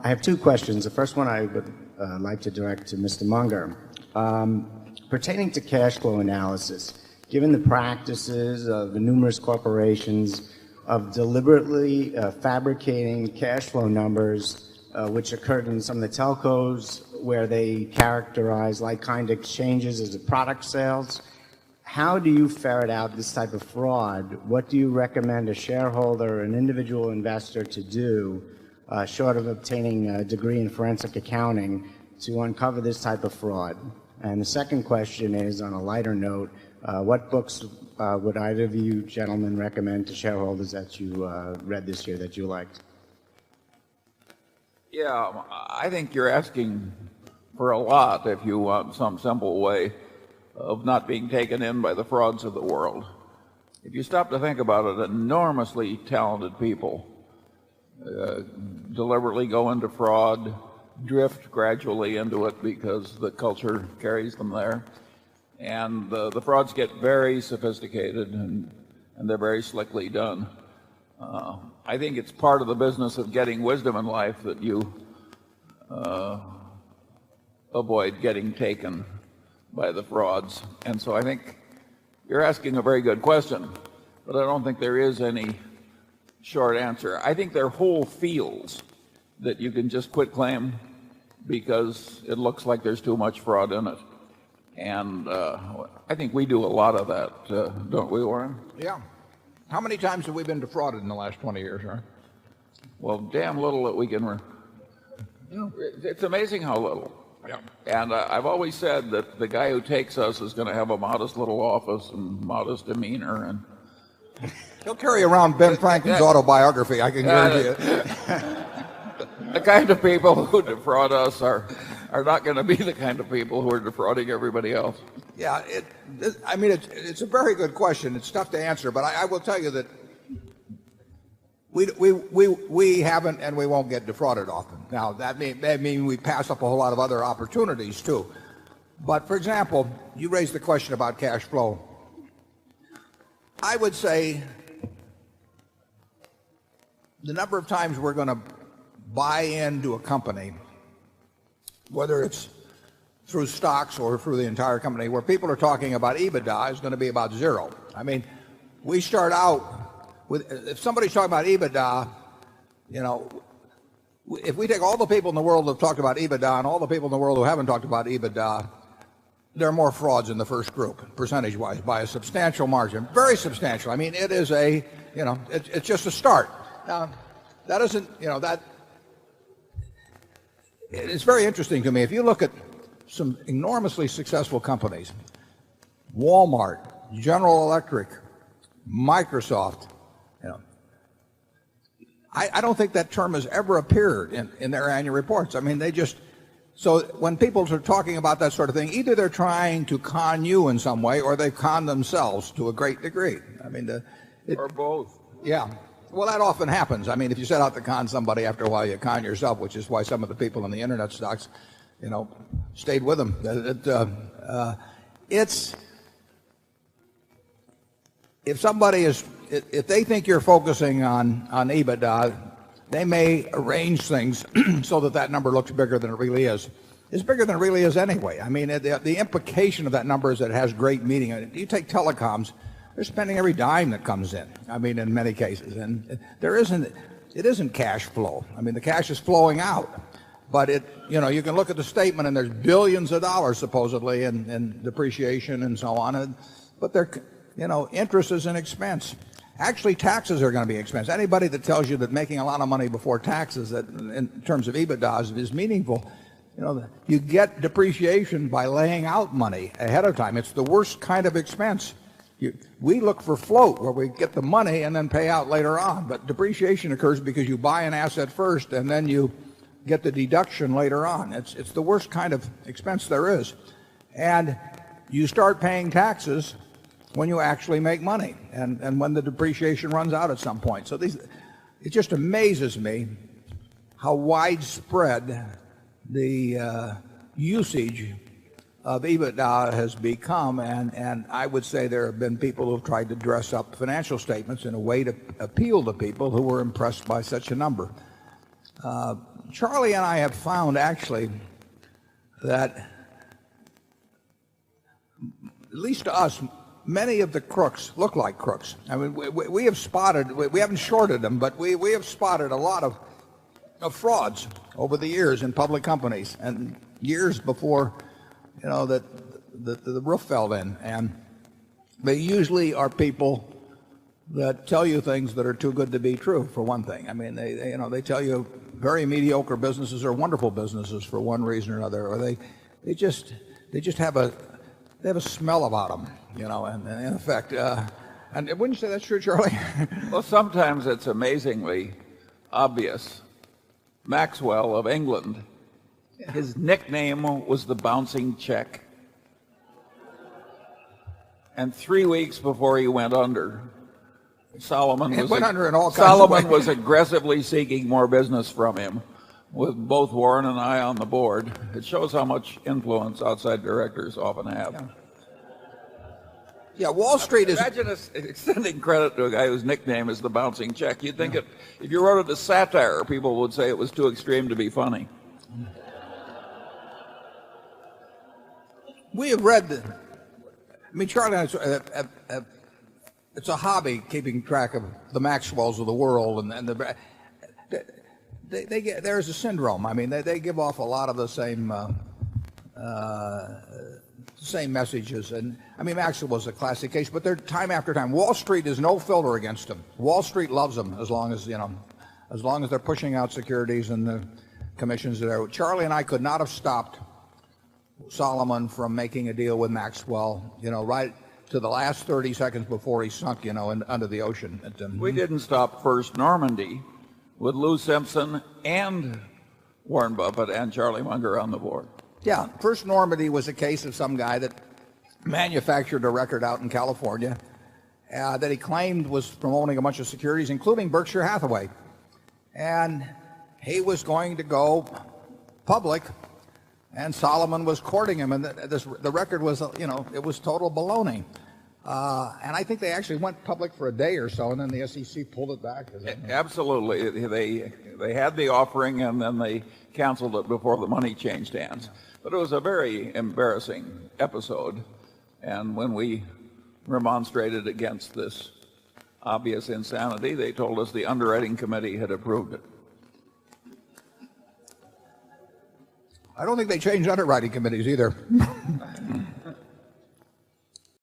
I have two questions. The first one I would like to direct to Mr. Munger. Pertaining to cash flow analysis, given the practices of the numerous corporations of deliberately fabricating cash flow numbers, which occurred in some of the telcos where they characterize like-kind exchanges as a product sales, how do you ferret out this type of fraud? What do you recommend a shareholder or an individual investor to do, short of obtaining a degree in forensic accounting, to uncover this type of fraud? And the second question is, on a lighter note, what books would either of you gentlemen recommend to shareholders that you read this year that you liked? Yeah, I think you're asking for a lot if you want some simple way of not being taken in by the frauds of the world. If you stop to think about it, enormously talented people deliberately go into fraud, drift gradually into it because the culture carries them there. And the frauds get very sophisticated and they're very slickly done. I think it's part of the business of getting wisdom in life that you avoid getting taken by the frauds. And so I think you're asking a very good question, but I don't think there is any short answer. I think there are whole fields that you can just quit claim because it looks like there's too much fraud in it. And I think we do a lot of that, don't we, Warren? Yeah. How many times have we been defrauded in the last 20 years, right? Well, damn little that we can. It's amazing how little. Yeah. And I've always said that the guy who takes us is going to have a modest little office and modest demeanor, and he'll carry around Ben Franklin's autobiography, I can guarantee it. The kind of people who defraud us are not going to be the kind of people who are defrauding everybody else. Yeah, I mean, it's a very good question. It's tough to answer, but I will tell you that we haven't and we won't get defrauded often. Now, that may mean we pass up a whole lot of other opportunities too. But for example, you raised the question about cash flow. I would say the number of times we're going to buy into a company, whether it's through stocks or through the entire company, where people are talking about EBITDA is going to be about zero. I mean, we start out with, if somebody's talking about EBITDA, you know, if we take all the people in the world who have talked about EBITDA and all the people in the world who haven't talked about EBITDA, there are more frauds in the first group, percentage-wise, by a substantial margin. Very substantial. I mean, it is a, you know, it's just a start. Now, that isn't, you know, that, it's very interesting to me. If you look at some enormously successful companies, Walmart, General Electric, Microsoft, you know, I don't think that term has ever appeared in their annual reports. I mean, they just, so when people are talking about that sort of thing, either they're trying to con you in some way or they con themselves to a great degree. I mean, or both. Yeah. Well, that often happens. I mean, if you set out to con somebody, after a while you con yourself, which is why some of the people in the internet stocks, you know, stayed with them. It's, if somebody is, if they think you're focusing on EBITDA, they may arrange things so that that number looks bigger than it really is. It's bigger than it really is anyway. I mean, the implication of that number is that it has great meaning. You take telecoms, they're spending every dime that comes in. I mean, in many cases, and it isn't cash flow. I mean, the cash is flowing out, but it, you know, you can look at the statement and there's billions of dollars supposedly in depreciation and so on, but they're, you know, interest is an expense. Actually, taxes are going to be expense. Anybody that tells you that making a lot of money before taxes, that in terms of EBITDA is meaningful, you know, you get depreciation by laying out money ahead of time. It's the worst kind of expense. We look for float, where we get the money and then pay out later on. But depreciation occurs because you buy an asset first and then you get the deduction later on. It's the worst kind of expense there is. And you start paying taxes when you actually make money and when the depreciation runs out at some point. So it just amazes me how widespread the usage of EBITDA has become, and I would say there have been people who have tried to dress up financial statements in a way to appeal to people who were impressed by such a number. Charlie and I have found actually that, at least to us, many of the crooks look like crooks. I mean, we have spotted, we haven't shorted them, but we have spotted a lot of frauds over the years in public companies, and years before, that the roof fell in. And they usually are people that tell you things that are too good to be true, for one thing. I mean, they tell you very mediocre businesses are wonderful businesses for one reason or another, or they just have a smell about them, and in effect, and wouldn't you say that's true, Charlie? Well, sometimes it's amazingly obvious. Maxwell of England, his nickname was the bouncing check. And 3 weeks before he went under, Solomon was aggressively seeking more business from him, with both Warren and I on the board. It shows how much influence outside directors often have. Yeah, Wall Street is... Imagine us extending credit to a guy whose nickname is the bouncing check. You'd think if you wrote it as satire, people would say it was too extreme to be funny. We have read... Charlie and I, it's a hobby keeping track of the Maxwells of the world, and there's a syndrome. I mean, they give off a lot of the same messages, and I mean, Maxwell was a classic case, but they're time after time. Wall Street is no filter against them. Wall Street loves them as long as they're pushing out securities and the commissions there. Charlie and I could not have stopped Solomon from making a deal with Maxwell, right to the last 30 seconds before he sunk, under the ocean. We didn't stop First Normandy with Lou Simpson and Warren Buffett and Charlie Munger on the board. Yeah, First Normandy was a case of some guy that manufactured a record out in California that he claimed was from owning a bunch of securities, including Berkshire Hathaway. And he was going to go public, and Solomon was courting him, and the record was, it was total baloney. And I think they actually went public for a day or so, and then the SEC pulled it back. Absolutely. They had the offering, and then they canceled it before the money changed hands. But it was a very embarrassing episode, and when we remonstrated against this obvious insanity, they told us the underwriting committee had approved it. I don't think they changed underwriting committees either.